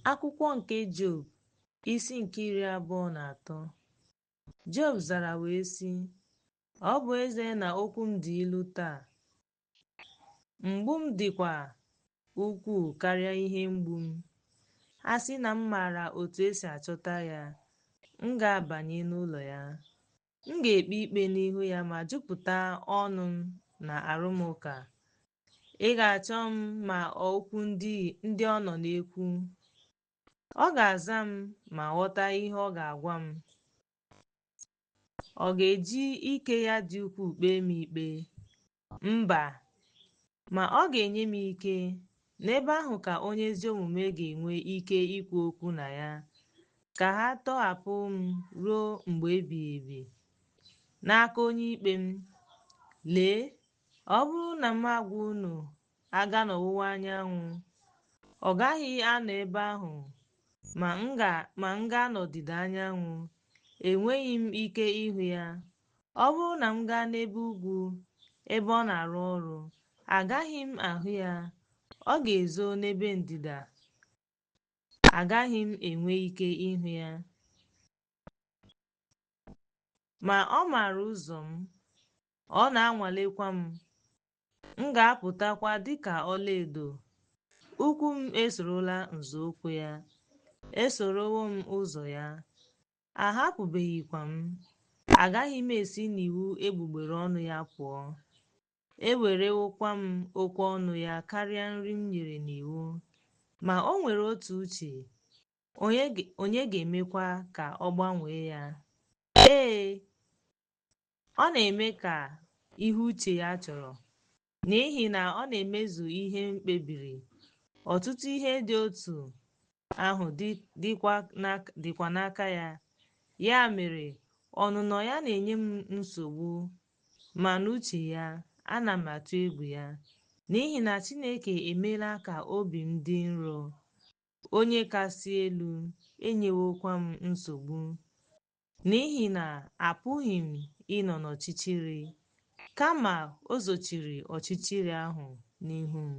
Akwụkwọ nke Job isi nke 23. Job zara wee sị, ọ bụ ezie na okwu m dị ilu taa, mgbu m dịkwa ukwuu karịa ihe mgbu m. A sị na m maara otu esi achọta ya, m ga-abanye n'ụlọ ya, m ga-ekpe ikpe n'ihu ya ma jupụta ọnụ m na arụmụka. Ị ga-achọ m ma okwu ndị ọ nọ na-ekwu. Ọ ga-aza m ma ghọta ihe ọ ga-agwa m. Ọ ga-eji ike ya dị ukwuu kpee m ikpe? Mba, ma ọ ga-enye m ike. N'ebe ahụ ka onye ezi omume ga-enwe ike ikwu okwu na ya, ka ha tọhapụ m ruo mgbe ebighị ebi n'aka onye ikpe m. Lee, ọ bụrụ na m agwa unu aga n'ọwụwa anyanwụ, ọ gaghị anọ ebe ahụ, ma m gaa n'ọdịda anyanwụ, enweghị m ike ịhụ ya. Ọ bụrụ na m gaa n'ebe ugwu, ebe ọ na-arụ ọrụ, agaghị m ahụ ya. Ọ ga-ezo n'ebe ndịda, agaghị m enwe ike ịhụ ya. Ma ọ maara ụzọ m, ọ na-anwalekwa m. M ga-apụtakwa dịka ọlaedo. Ụkwụ m esorola nzọụkwụ ya, esorowo m ụzọ ya, ahapụbeghịkwa m. Agaghị m esi n'iwu egbugbere ọnụ ya pụọ. Ewerewokwa m okwu ọnụ ya karịa nri m nyere n'iwu. Ma o nwere otu uche, onye ga-emekwa ka ọ gbanwee ya? Ee, ọ na-eme ka ihe uche ya chọrọ, n'ihi na ọ na-emezu ihe m kpebiri. Ọtụtụ ihe dị otu ahụ dịkwa n'aka ya. Ya mere, ọnụnọ ya na-enye m nsogbu, ma n'uche ya, ana m atụ egwu ya, n'ihi na Chineke emeela ka obi m dị nro. Onye kasị elu enyewokwa m nsogbu, n'ihi na apụghị m ịnọ n'ọchịchịrị, kama o zochiri ọchịchịrị ahụ n'ihu m.